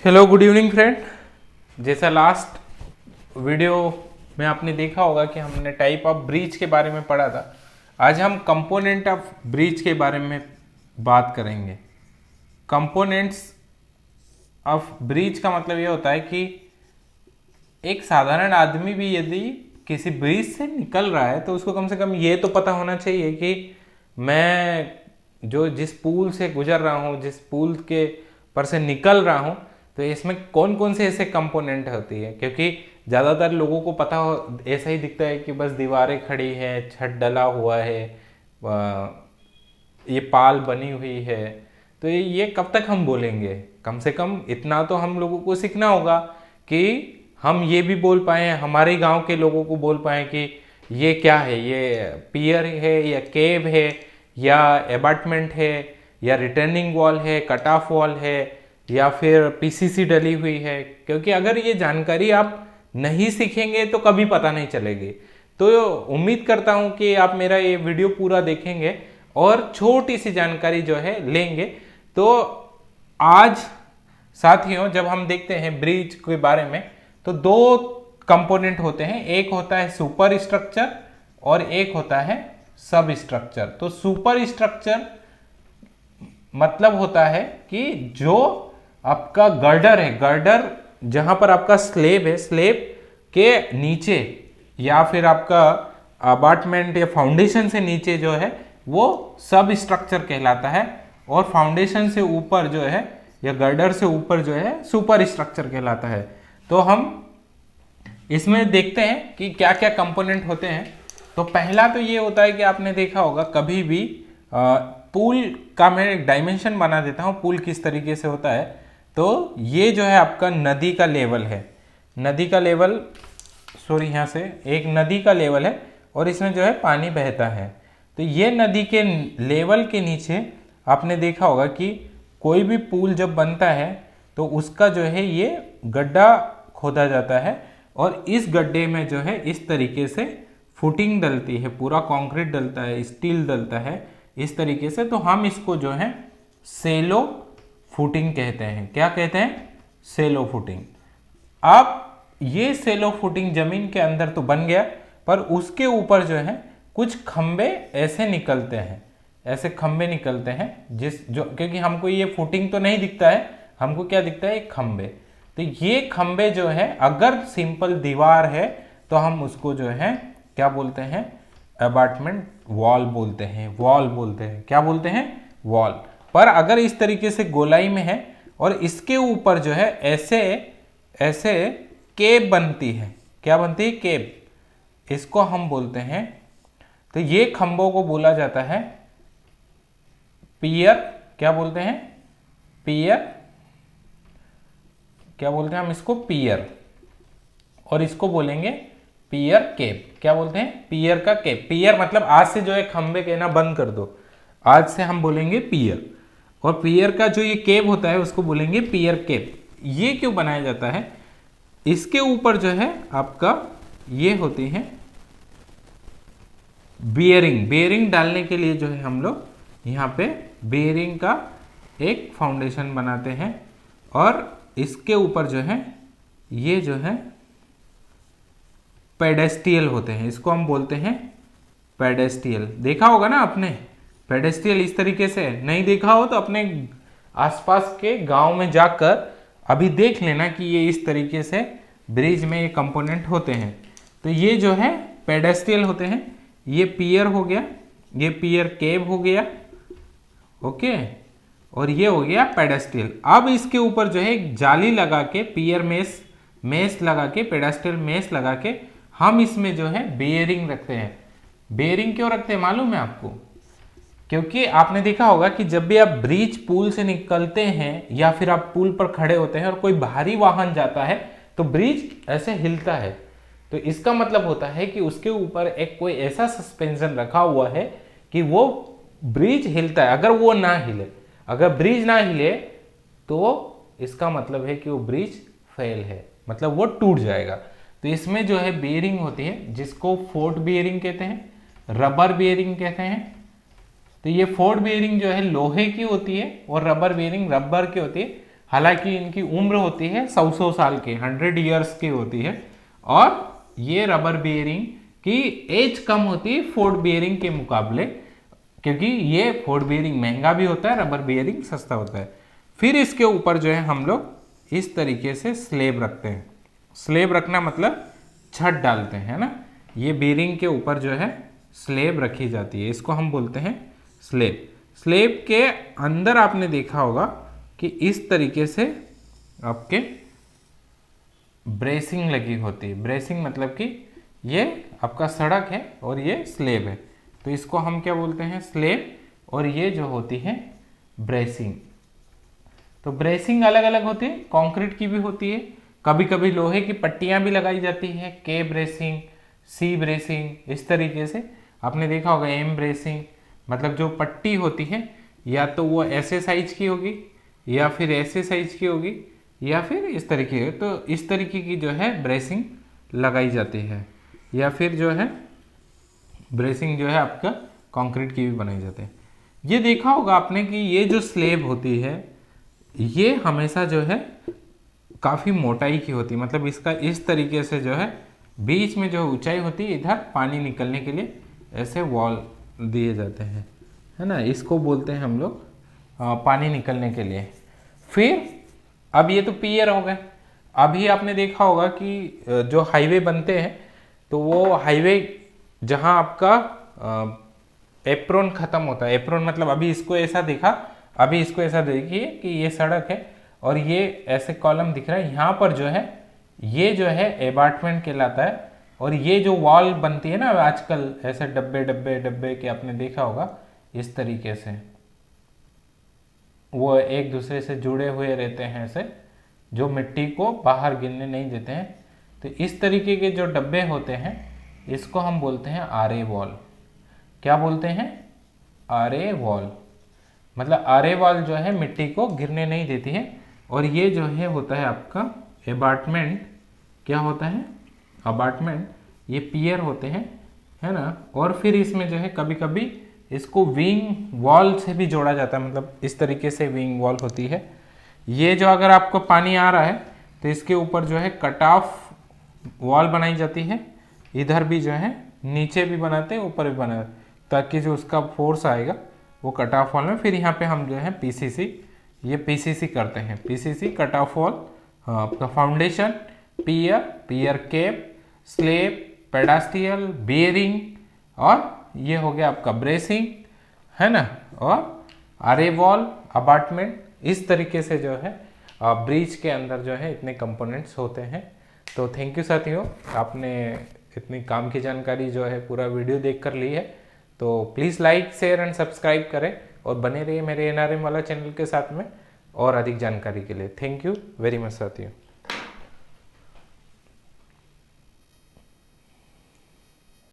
Hello good evening friend. जैसा last video में आपने देखा होगा कि हमने टाइप ऑफ ब्रीच के बारे में पढ़ा था। आज हम कंपोनेंट ऑफ ब्रीच के बारे में बात करेंगे। कंपोनेंट्स ऑफ ब्रीच का मतलब ये होता है कि एक साधारण आदमी भी यदि किसी ब्रीच से निकल रहा है तो उसको कम से कम ये तो पता होना चाहिए कि मैं जो जिस पुल से गुजर रहा हूँ, जिस पुल के पर से निकल रहा हूँ, तो इसमें कौन कौन से ऐसे कंपोनेंट होती है। क्योंकि ज़्यादातर लोगों को पता हो ऐसा ही दिखता है कि बस दीवारें खड़ी हैं, छत डला हुआ है, ये पाल बनी हुई है। तो ये कब तक हम बोलेंगे? कम से कम इतना तो हम लोगों को सीखना होगा कि हम ये भी बोल पाए, हमारे गांव के लोगों को बोल पाए कि ये क्या है, ये पियर है या केव है या अपार्टमेंट है या रिटर्निंग वॉल है, कट ऑफ वॉल है या फिर पीसीसी डली हुई है। क्योंकि अगर ये जानकारी आप नहीं सीखेंगे तो कभी पता नहीं चलेगी। तो उम्मीद करता हूं कि आप मेरा ये वीडियो पूरा देखेंगे और छोटी सी जानकारी जो है लेंगे। तो आज साथियों, जब हम देखते हैं ब्रिज के बारे में तो दो कंपोनेंट होते हैं। एक होता है सुपर स्ट्रक्चर और एक होता है सब स्ट्रक्चर। तो सुपर स्ट्रक्चर मतलब होता है कि जो आपका गर्डर है, गर्डर जहां पर आपका स्लेब है, स्लेब के नीचे या फिर आपका अपार्टमेंट या फाउंडेशन से नीचे जो है वो सब स्ट्रक्चर कहलाता है, और फाउंडेशन से ऊपर जो है या गर्डर से ऊपर जो है सुपर स्ट्रक्चर कहलाता है। तो हम इसमें देखते हैं कि क्या क्या कंपोनेंट होते हैं। तो पहला तो ये होता है कि आपने देखा होगा कभी भी पूल का मैं एक डायमेंशन बना देता हूँ, पूल किस तरीके से होता है। तो ये जो है आपका नदी का लेवल है, नदी का लेवल, सॉरी यहाँ से एक नदी का लेवल है और इसमें जो है पानी बहता है। तो ये नदी के लेवल के नीचे आपने देखा होगा कि कोई भी पुल जब बनता है तो उसका जो है ये गड्ढा खोदा जाता है और इस गड्ढे में जो है इस तरीके से फुटिंग डलती है, पूरा कंक्रीट डलता है, स्टील डलता है इस तरीके से। तो हम इसको जो है सेलो फुटिंग कहते हैं। क्या कहते हैं? सेलो फुटिंग। अब ये सेलो फुटिंग जमीन के अंदर तो बन गया, पर उसके ऊपर जो है कुछ खंबे ऐसे निकलते हैं, ऐसे खंबे निकलते हैं क्योंकि हमको ये फुटिंग तो नहीं दिखता है, हमको क्या दिखता है? एक खंबे। तो ये खंबे जो है अगर सिंपल दीवार है तो हम उसको जो है क्या बोलते हैं? अपार्टमेंट वॉल बोलते हैं, वॉल बोलते हैं। क्या बोलते हैं? वॉल। पर अगर इस तरीके से गोलाई में है और इसके ऊपर जो है ऐसे ऐसे केब बनती है। क्या बनती है? केब। इसको हम बोलते हैं, तो ये खंभों को बोला जाता है पियर। क्या बोलते हैं? पियर। क्या बोलते हैं हम इसको? पियर। और इसको बोलेंगे पियर केप। क्या बोलते हैं? पियर का केप। पियर मतलब आज से जो है खंबे कहना बंद कर दो, आज से हम बोलेंगे पियर। और पियर का जो ये केप होता है उसको बोलेंगे पियर केप। ये क्यों बनाया जाता है? इसके ऊपर जो है आपका ये होती है बेयरिंग। बेयरिंग डालने के लिए जो है हम लोग यहाँ पे बेयरिंग का एक फाउंडेशन बनाते हैं और इसके ऊपर जो है ये जो है पेडेस्टियल होते हैं, इसको हम बोलते हैं पेडेस्टियल। देखा होगा ना आपने पेडेस्टियल इस तरीके से? नहीं देखा हो तो अपने आसपास के गांव में जाकर अभी देख लेना कि ये इस तरीके से ब्रिज में ये कंपोनेंट होते हैं। तो ये जो है पेडेस्टियल होते हैं। ये पियर हो गया, ये पियर केब हो गया, ओके, और ये हो गया पेडेस्टियल। अब इसके ऊपर जो है एक जाली लगा के, पियर मेस लगा के, पेडेस्टियल मेस लगा के हम इसमें जो है बेयरिंग रखते हैं। बेयरिंग क्यों रखते हैं मालूम है आपको? क्योंकि आपने देखा होगा कि जब भी आप ब्रिज पुल से निकलते हैं या फिर आप पुल पर खड़े होते हैं और कोई भारी वाहन जाता है तो ब्रिज ऐसे हिलता है। तो इसका मतलब होता है कि उसके ऊपर एक कोई ऐसा सस्पेंशन रखा हुआ है कि वो ब्रिज हिलता है। अगर वो ना हिले, अगर ब्रिज ना हिले तो इसका मतलब है कि वो ब्रिज फेल है, मतलब वो टूट जाएगा। तो इसमें जो है बेयरिंग होती है जिसको फोर्ट बेयरिंग कहते हैं, रबर बेयरिंग कहते हैं। तो ये फोर्ट बेयरिंग जो है लोहे की होती है और रबर बेयरिंग रबर की होती है। हालांकि इनकी उम्र होती है 100 साल की, 100 ईयर्स की होती है। और ये रबर बियरिंग की एज कम होती है फोर्ड बियरिंग के मुकाबले, क्योंकि ये फोर्ड बियरिंग महंगा भी होता है, रबर बियरिंग सस्ता होता है। फिर इसके ऊपर जो है हम लोग इस तरीके से स्लेब रखते हैं। स्लेब रखना मतलब छत डालते हैं, है ना। ये बियरिंग के ऊपर जो है स्लेब रखी जाती है, इसको हम बोलते हैं स्लेब। स्लेब के अंदर आपने देखा होगा कि इस तरीके से आपके ब्रेसिंग लगी होती है। ब्रेसिंग मतलब कि ये आपका सड़क है और ये स्लेब है, तो इसको हम क्या बोलते हैं, स्लेब। और ये जो होती है ब्रेसिंग। तो ब्रेसिंग अलग अलग होती है, कंक्रीट की भी होती है, कभी कभी लोहे की पट्टियां भी लगाई जाती है, के ब्रेसिंग, सी ब्रेसिंग, इस तरीके से। आपने देखा होगा एम ब्रेसिंग, मतलब जो पट्टी होती है या तो वो ऐसे साइज की होगी या फिर ऐसे साइज की होगी या फिर इस तरीके की। तो इस तरीके की जो है ब्रेसिंग लगाई जाती है। या फिर जो है ब्रेसिंग जो है आपका कंक्रीट की भी बनाई जाती है। ये देखा होगा आपने कि ये जो स्लेब होती है ये हमेशा जो है काफ़ी मोटाई की होती है, मतलब इसका इस तरीके से जो है बीच में जो ऊंचाई होती है, इधर पानी निकलने के लिए ऐसे वॉल दिए जाते हैं, है ना। इसको बोलते हैं हम लोग पानी निकलने के लिए। फिर अब ये तो पियर हो गए। अभी आपने देखा होगा कि जो हाईवे बनते हैं तो वो हाईवे जहां आपका एप्रोन खत्म होता है, एप्रोन मतलब अभी इसको ऐसा दिखा, अभी इसको ऐसा देखिए कि ये सड़क है और ये ऐसे कॉलम दिख रहा है, यहाँ पर जो है ये जो है एबार्टमेंट कहलाता है। और ये जो वॉल बनती है ना आजकल ऐसे डब्बे डब्बे डब्बे के, आपने देखा होगा इस तरीके से वो एक दूसरे से जुड़े हुए रहते हैं ऐसे, जो मिट्टी को बाहर गिरने नहीं देते हैं। तो इस तरीके के जो डब्बे होते हैं इसको हम बोलते हैं आरे वॉल। क्या बोलते हैं, आरे वॉल। मतलब आरे वॉल जो है मिट्टी को गिरने नहीं देती है। और ये जो है होता है आपका एबार्टमेंट। क्या होता है, अबार्टमेंट। ये पियर होते हैं, है ना। और फिर इसमें जो है कभी कभी इसको विंग वॉल से भी जोड़ा जाता है, मतलब इस तरीके से विंग वॉल होती है। ये जो अगर आपको पानी आ रहा है तो इसके ऊपर जो है कट ऑफ वॉल बनाई जाती है। इधर भी जो है नीचे भी बनाते हैं, ऊपर भी बनाते हैं, ताकि जो उसका फोर्स आएगा वो कट ऑफ वॉल में। फिर यहाँ पे हम जो है पीसीसी, ये पीसीसी करते हैं, पीसीसी कट ऑफ वॉल। आपका फाउंडेशन, पियर, पियर केप, स्लेब, पेडास्टियल, बेयरिंग, और ये हो गया आपका ब्रेसिंग, है ना। और आरे वॉल, अबार्टमेंट, इस तरीके से जो है ब्रिज के अंदर जो है इतने कंपोनेंट्स होते हैं। तो थैंक यू साथियों, आपने इतनी काम की जानकारी जो है पूरा वीडियो देख कर ली है। तो please like, share and subscribe करें और बने रहिए मेरे एनआरएम वाला चैनल के साथ में और अधिक जानकारी के लिए। थैंक यू वेरी मच साथियों।